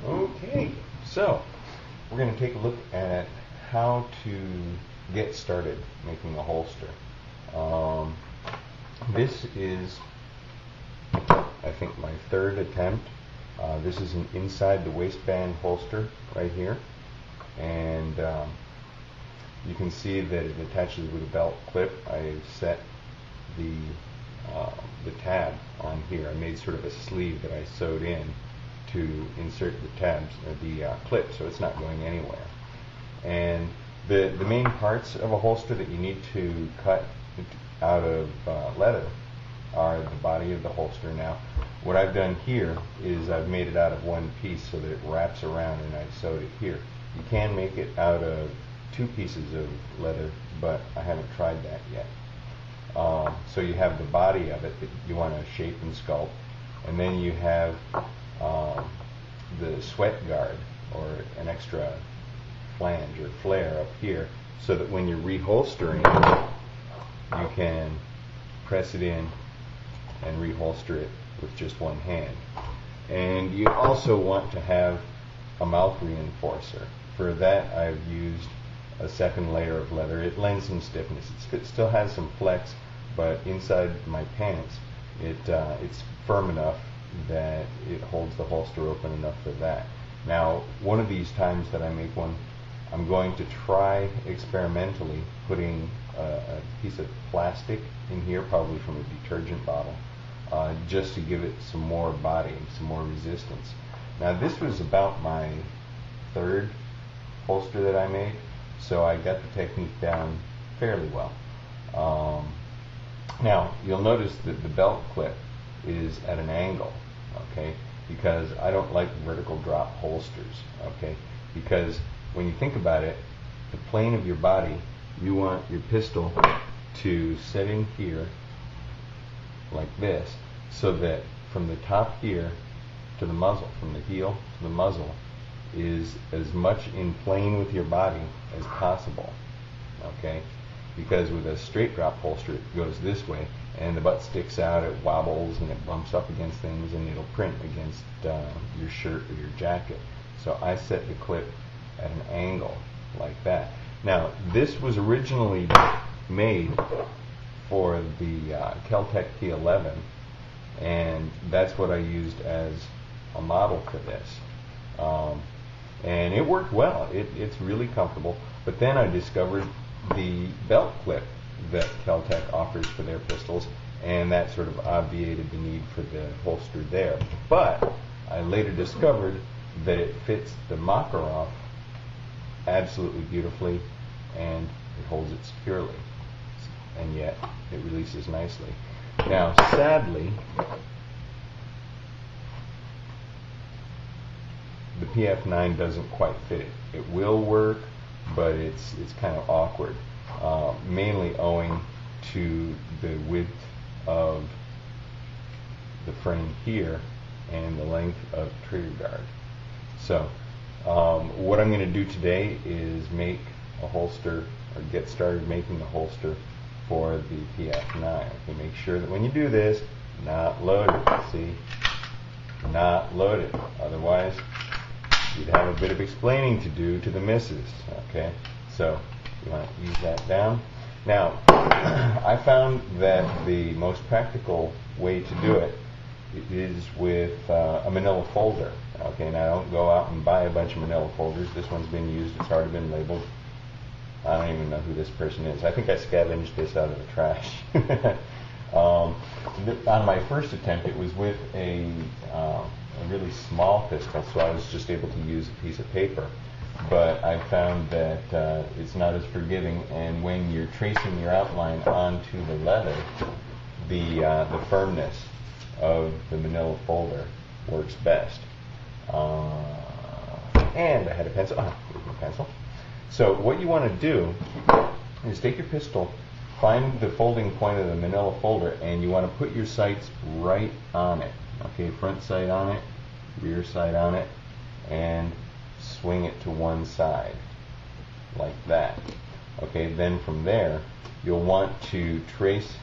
Okay, so we're going to take a look at how to get started making a holster. This is, I think, my third attempt. This is an inside the waistband holster right here, and you can see that it attaches with a belt clip. I set the tab on here. I made sort of a sleeve that I sewed in to insert the tabs, the clip, so it's not going anywhere. And the main parts of a holster that you need to cut out of leather are the body of the holster. Now, what I've done here is I've made it out of one piece so that it wraps around, and I've sewed it here. You can make it out of two pieces of leather, but I haven't tried that yet. So you have the body of it that you want to shape and sculpt, and then you have the sweat guard, or an extra flange or flare up here, so that when you're reholstering, you can press it in and reholster it with just one hand. And you also want to have a mouth reinforcer. For that, I've used a second layer of leather. It lends some stiffness. It still has some flex, but inside my pants, it's firm enough that it holds the holster open enough for that. Now, one of these times that I make one, I'm going to try experimentally putting a piece of plastic in here, probably from a detergent bottle, just to give it some more body, some more resistance. Now, this was about my third holster that I made, so I got the technique down fairly well. Now, you'll notice that the belt clip is at an angle, okay, because I don't like vertical drop holsters, okay, because when you think about it, the plane of your body, you want your pistol to set in here like this, so that from the top here to the muzzle, from the heel to the muzzle, is as much in plane with your body as possible, okay? Because with a straight drop holster, it goes this way, and the butt sticks out, it wobbles, and it bumps up against things, and it'll print against your shirt or your jacket. So I set the clip at an angle like that. Now, this was originally made for the Kel-Tec T11, and that's what I used as a model for this. And it worked well. It's really comfortable. But then I discovered the belt clip that Kel-Tec offers for their pistols, and that sort of obviated the need for the holster there. But I later discovered that it fits the Makarov absolutely beautifully, and it holds it securely, and yet it releases nicely. Now, sadly, the PF9 doesn't quite fit it. It will work, but it's kind of awkward, mainly owing to the width of the frame here and the length of the trigger guard. So what I'm going to do today is make a holster, or get started making a holster for the PF9. Okay, make sure that when you do this, not loaded. See, not loaded. Otherwise, you'd have a bit of explaining to do to the missus. Okay, so you want to ease that down. Now, I found that the most practical way to do it is with a manila folder. Okay, now don't go out and buy a bunch of manila folders. This one's been used, it's already been labeled. I don't even know who this person is. I think I scavenged this out of the trash. On my first attempt, it was with a really small pistol, so I was just able to use a piece of paper. But I found that it's not as forgiving, and when you're tracing your outline onto the leather, the firmness of the manila folder works best. And I had a pencil. Here's my pencil. So what you want to do is take your pistol, find the folding point of the manila folder, and you want to put your sights right on it. Okay, front sight on it, rear sight on it, and swing it to one side, like that. Okay, then from there, you'll want to trace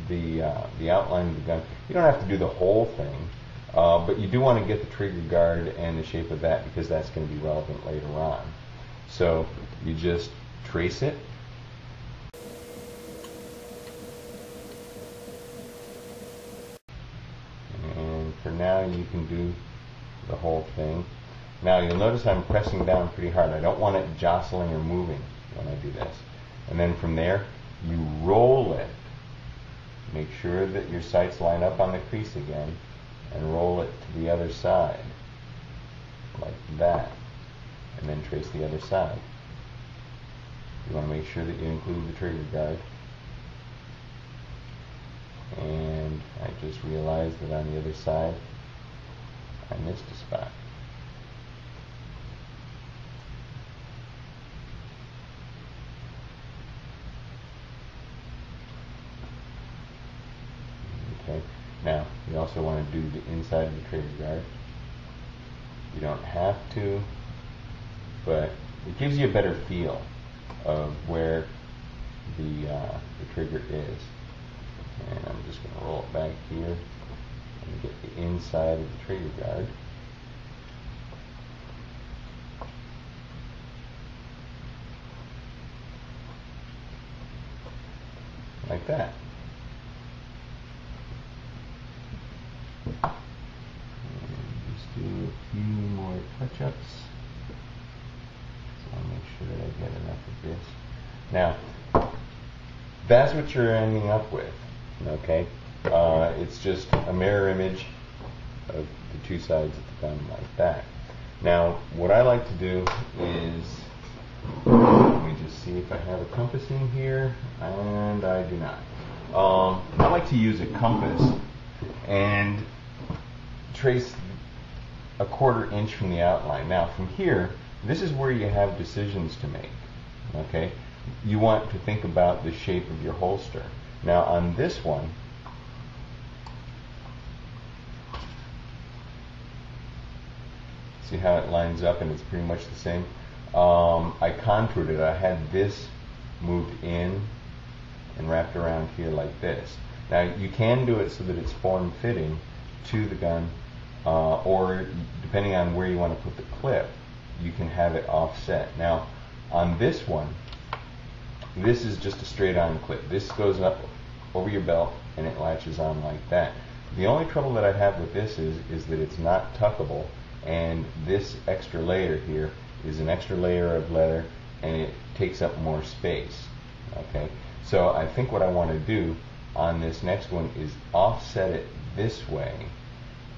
the outline of the gun. You don't have to do the whole thing, But you do want to get the trigger guard and the shape of that because that's going to be relevant later on. So you just trace it. And for now you can do the whole thing. Now you'll notice I'm pressing down pretty hard. I don't want it jostling or moving when I do this. And then from there, you roll it. Make sure that your sights line up on the crease again, and roll it to the other side, like that. And then trace the other side. You want to make sure that you include the trigger guard. And I just realized that on the other side, I missed a spot. Okay. Now, you also want to do the inside of the trigger guard. You don't have to, but it gives you a better feel of where the trigger is. And I'm just going to roll it back here and get the inside of the trigger guard. Like that. And just do a few more touch-ups. So I'll make sure that I get enough of this. Now, that's what you're ending up with. Okay? It's just a mirror image of the two sides of the gun like that. Now, what I like to do is, let me just see if I have a compass in here, and I do not. I like to use a compass and trace a 1/4 inch from the outline. Now, from here, this is where you have decisions to make. Okay? You want to think about the shape of your holster. Now, on this one, see how it lines up and it's pretty much the same? I contoured it. I had this moved in and wrapped around here like this. Now, you can do it so that it's form-fitting to the gun, or depending on where you want to put the clip, you can have it offset. Now, on this one, this is just a straight-on clip. This goes up over your belt and it latches on like that. The only trouble that I have with this is that it's not tuckable, and this extra layer here is an extra layer of leather, and it takes up more space. Okay, so I think what I want to do on this next one is offset it this way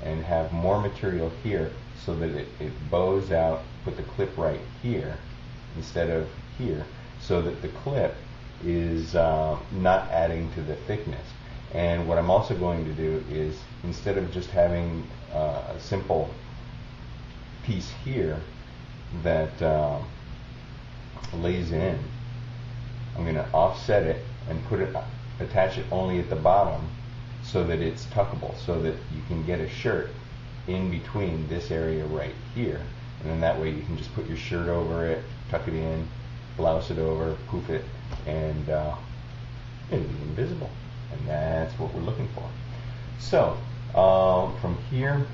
and have more material here so that it bows out, put the clip right here instead of here, so that the clip is not adding to the thickness. And what I'm also going to do is, instead of just having a simple piece here that lays in, I'm going to offset it and attach it only at the bottom so that it's tuckable, so that you can get a shirt in between this area right here. And then that way you can just put your shirt over it, tuck it in, blouse it over, poof it, and it'll be invisible. And that's what we're looking for. So, from here,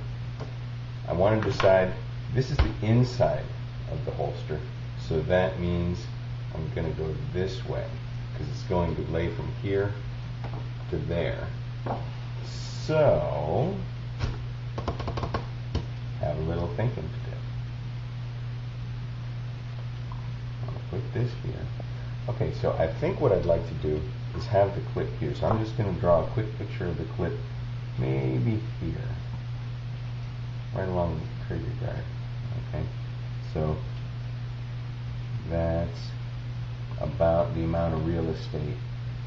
I want to decide, this is the inside of the holster, so that means I'm going to go this way, because it's going to lay from here to there. So, have a little thinking to do. I'm going to put this here. Okay, so I think what I'd like to do is have the clip here. So I'm just going to draw a quick picture of the clip, maybe here, right along the trigger guard. Okay, so that's about the amount of real estate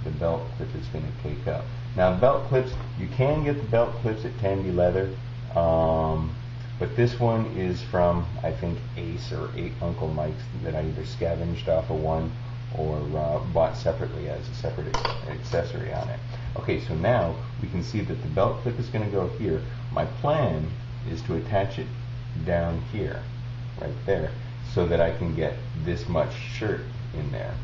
the belt clip is going to take up. Now, belt clips, you can get the belt clips at Tandy Leather, but this one is from, I think, Ace or 8 Uncle Mike's that I either scavenged off of one or bought separately as a separate accessory on it. Okay, so now we can see that the belt clip is going to go here. My plan is to attach it down here, right there, so that I can get this much shirt in there.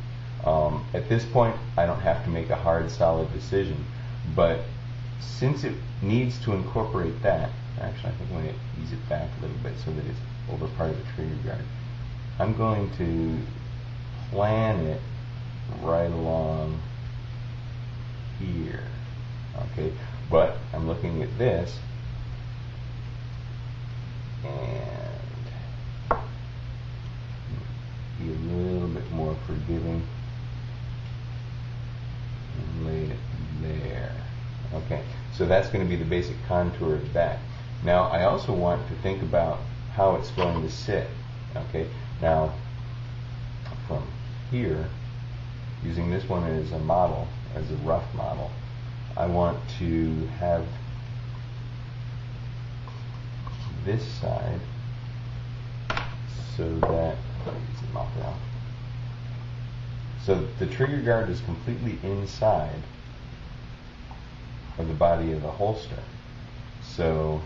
At this point, I don't have to make a hard, solid decision, but since it needs to incorporate that, Actually, I think I'm going to ease it back a little bit so that it's over part of the trigger guard. I'm going to plan it right along here. Okay, but I'm looking at this and be a little bit more forgiving and lay it there. Okay, so that's going to be the basic contour of the back. Now I also want to think about how it's going to sit. Okay, now from here, using this one as a model, as a rough model, I want to have this side so that, so the trigger guard is completely inside of the body of the holster. So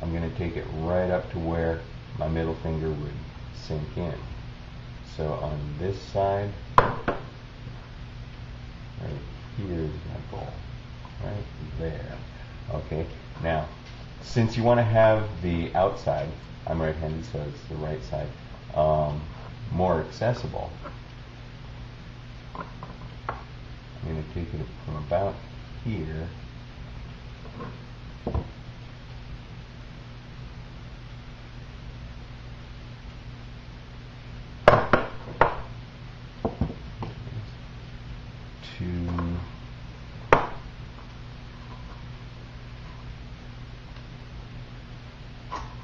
I'm going to take it right up to where my middle finger would sink in. So on this side, right here is my goal, right there. Okay, now since you want to have the outside, I'm right-handed, so it's the right side, more accessible, I'm going to take it from about here to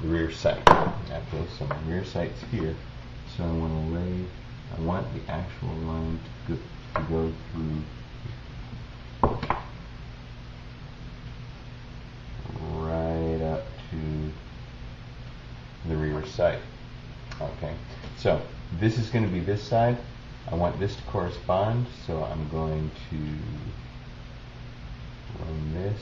the rear sight. Okay, so my rear sight's here, so I want the actual line to go through right up to the rear sight. Okay, so this is going to be this side. I want this to correspond, so I'm going to run this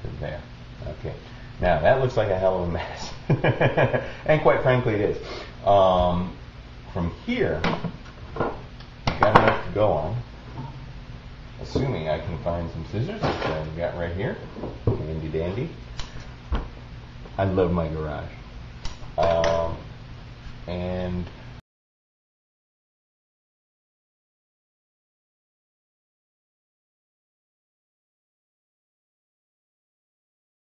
to there. Okay, now that looks like a hell of a mess, and quite frankly it is. From here, I've got enough to go on, assuming I can find some scissors, which I've got right here, handy dandy. I love my garage. And